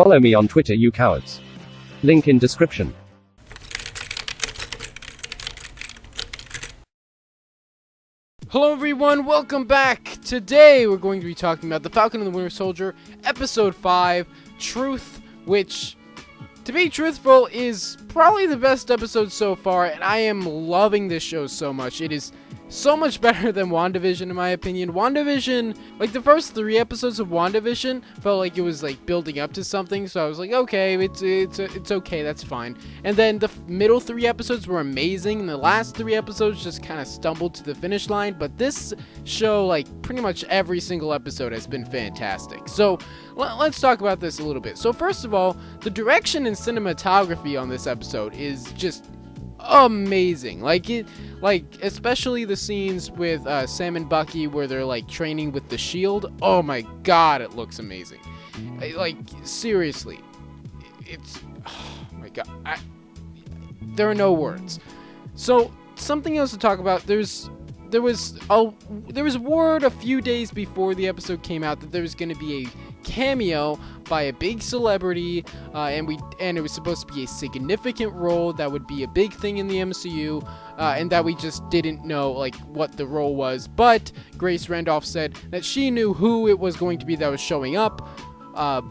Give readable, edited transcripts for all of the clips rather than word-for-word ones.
Follow me on Twitter, you cowards. Link in description. Hello everyone, welcome back! Today we're going to be talking about The Falcon and the Winter Soldier, Episode 5, Truth, which, to be truthful, is probably the best episode so far, and I am loving this show so much. It is so much better than WandaVision, in my opinion. WandaVision, like the first 3 episodes of WandaVision, felt like it was like building up to something, so I was like, okay, it's okay, that's fine. And then the middle 3 episodes were amazing, and the last 3 episodes just kind of stumbled to the finish line, but this show, like, pretty much every single episode has been fantastic. So, let's talk about this a little bit. So first of all, the direction and cinematography on this episode is just amazing. Like especially the scenes with Sam and Bucky where they're like training with the shield. Oh my god, it looks amazing. Like seriously, it's oh my god. There are no words. So something else to talk about. There was word a few days before the episode came out that there was going to be a cameo by a big celebrity, and it was supposed to be a significant role that would be a big thing in the MCU, and that we just didn't know like what the role was. But Grace Randolph said that she knew who it was going to be that was showing up,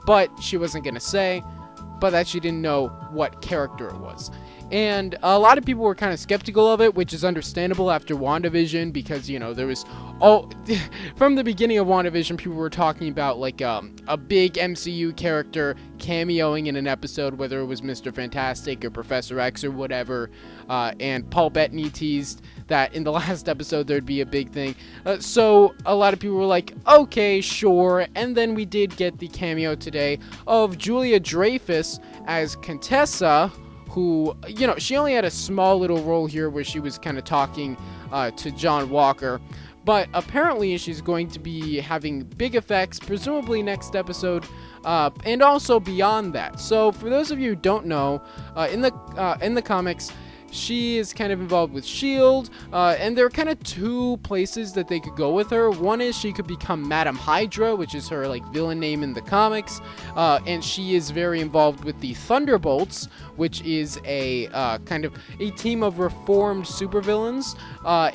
but she wasn't going to say, but that she didn't know what character it was. And a lot of people were kind of skeptical of it, which is understandable after WandaVision, because, you know, there was from the beginning of WandaVision, people were talking about like a big MCU character cameoing in an episode, whether it was Mr. Fantastic or Professor X or whatever, and Paul Bettany teased that in the last episode there'd be a big thing. So a lot of people were like, okay, sure. And then we did get the cameo today of Julia Dreyfus as Contessa, who, you know, she only had a small little role here where she was kind of talking to John Walker, but apparently she's going to be having big effects, presumably next episode, and also beyond that. So for those of you who don't know, in the comics, she is kind of involved with S.H.I.E.L.D., and there are kind of 2 places that they could go with her. One is she could become Madam Hydra, which is her like villain name in the comics, and she is very involved with the Thunderbolts, which is a kind of a team of reformed supervillains,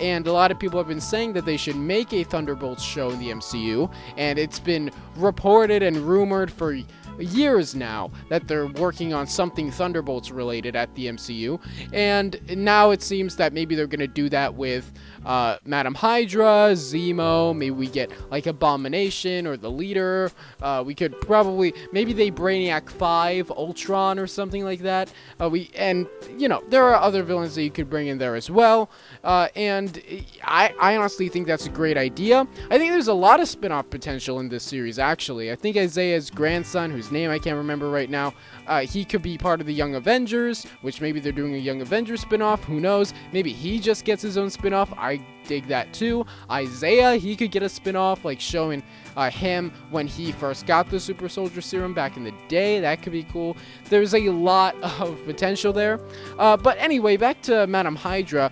and a lot of people have been saying that they should make a Thunderbolts show in the MCU, and it's been reported and rumored for years now that they're working on something Thunderbolts related at the MCU, and now it seems that maybe they're gonna do that with Madam Hydra, Zemo. Maybe we get like Abomination or the Leader. We could probably, maybe they Brainiac 5, Ultron or something like that. And you know, there are other villains that you could bring in there as well, and I honestly think that's a great idea. I think there's a lot of spin-off potential in this series, actually. I think Isaiah's grandson, whose name I can't remember right now, he could be part of the Young Avengers, which maybe they're doing a Young Avengers spin-off, who knows. Maybe he just gets his own spin-off. I dig that too. Isaiah, he could get a spin-off, like showing him when he first got the super soldier serum back in the day. That could be cool. There's a lot of potential there. But anyway, back to Madam Hydra.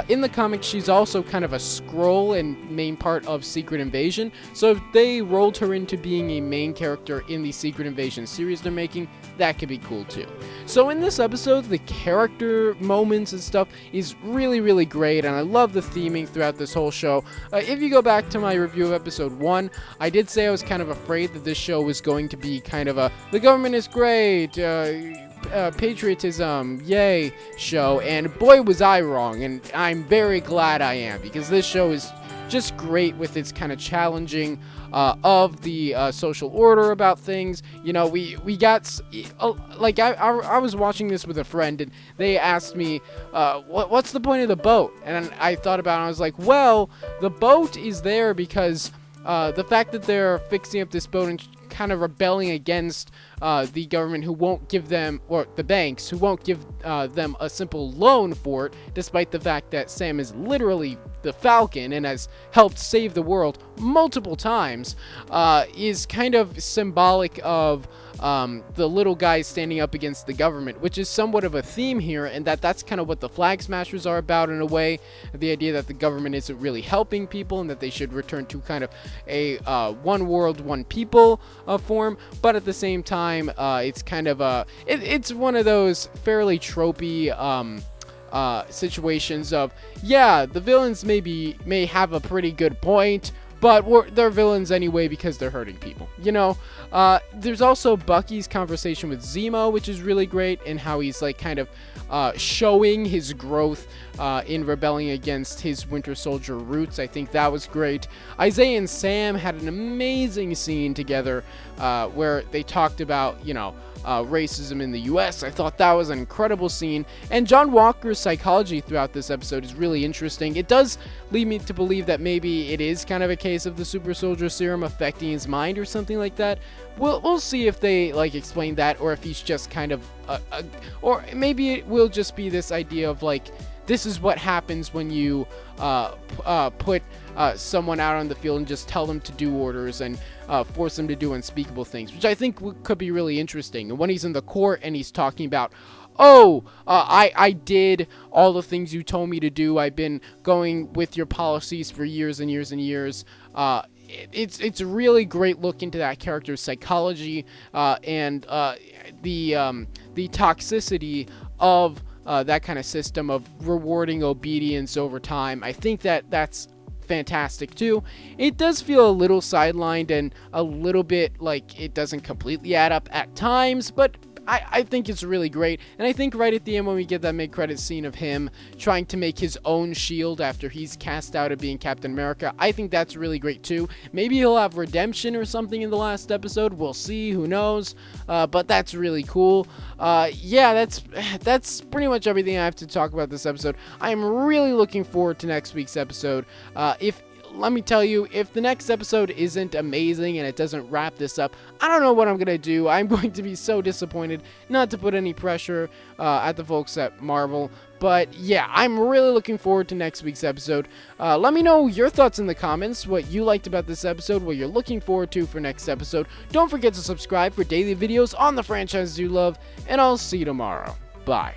In the comics, she's also kind of a Skrull and main part of Secret Invasion. So if they rolled her into being a main character in the Secret Invasion series they're making, that could be cool too. So in this episode, the character moments and stuff is really, really great, and I love the theming throughout this whole show. If you go back to my review of episode 1, I did say I was kind of afraid that this show was going to be kind of a the government is great, patriotism, yay show, and boy was I wrong, and I'm very glad I am, because this show is just great with its kind of challenging of the social order about things. You know, we got like I was watching this with a friend, and they asked me what's the point of the boat, and I thought about it, and I was like, well, the boat is there because the fact that they're fixing up this boat and kind of rebelling against the government, who won't give them, or the banks who won't give them a simple loan for it, despite the fact that Sam is literally the Falcon and has helped save the world multiple times, is kind of symbolic of the little guys standing up against the government, which is somewhat of a theme here, and that's kind of what the Flag Smashers are about in a way. The idea that the government isn't really helping people and that they should return to kind of a one world, one people form, but at the same time, it's kind of it's one of those fairly tropey situations of, yeah, the villains may have a pretty good point, but they're villains anyway because they're hurting people, you know? There's also Bucky's conversation with Zemo, which is really great, and how he's like kind of showing his growth in rebelling against his Winter Soldier roots. I think that was great. Isaiah and Sam had an amazing scene together where they talked about, you know, racism in the US. I thought that was an incredible scene, and John Walker's psychology throughout this episode is really interesting. It does lead me to believe that maybe it is kind of a case of the super soldier serum affecting his mind or something like that. We'll see if they like explain that, or if he's just kind of or maybe it will just be this idea of like, this is what happens when you put someone out on the field and just tell them to do orders and force them to do unspeakable things, which I think could be really interesting. And when he's in the court and he's talking about, I did all the things you told me to do. I've been going with your policies for years and years and years. It's a really great look into that character's psychology and the toxicity of that kind of system of rewarding obedience over time. I think that's fantastic too. It does feel a little sidelined and a little bit like it doesn't completely add up at times, but I think it's really great. And I think right at the end when we get that mid-credit scene of him trying to make his own shield after he's cast out of being Captain America, I think that's really great too. Maybe he'll have redemption or something in the last episode. We'll see. Who knows? But that's really cool. Yeah, that's pretty much everything I have to talk about this episode. I am really looking forward to next week's episode. Let me tell you, if the next episode isn't amazing and it doesn't wrap this up, I don't know what I'm going to do. I'm going to be so disappointed, not to put any pressure at the folks at Marvel. But yeah, I'm really looking forward to next week's episode. Let me know your thoughts in the comments, what you liked about this episode, what you're looking forward to for next episode. Don't forget to subscribe for daily videos on the franchises you love, and I'll see you tomorrow. Bye.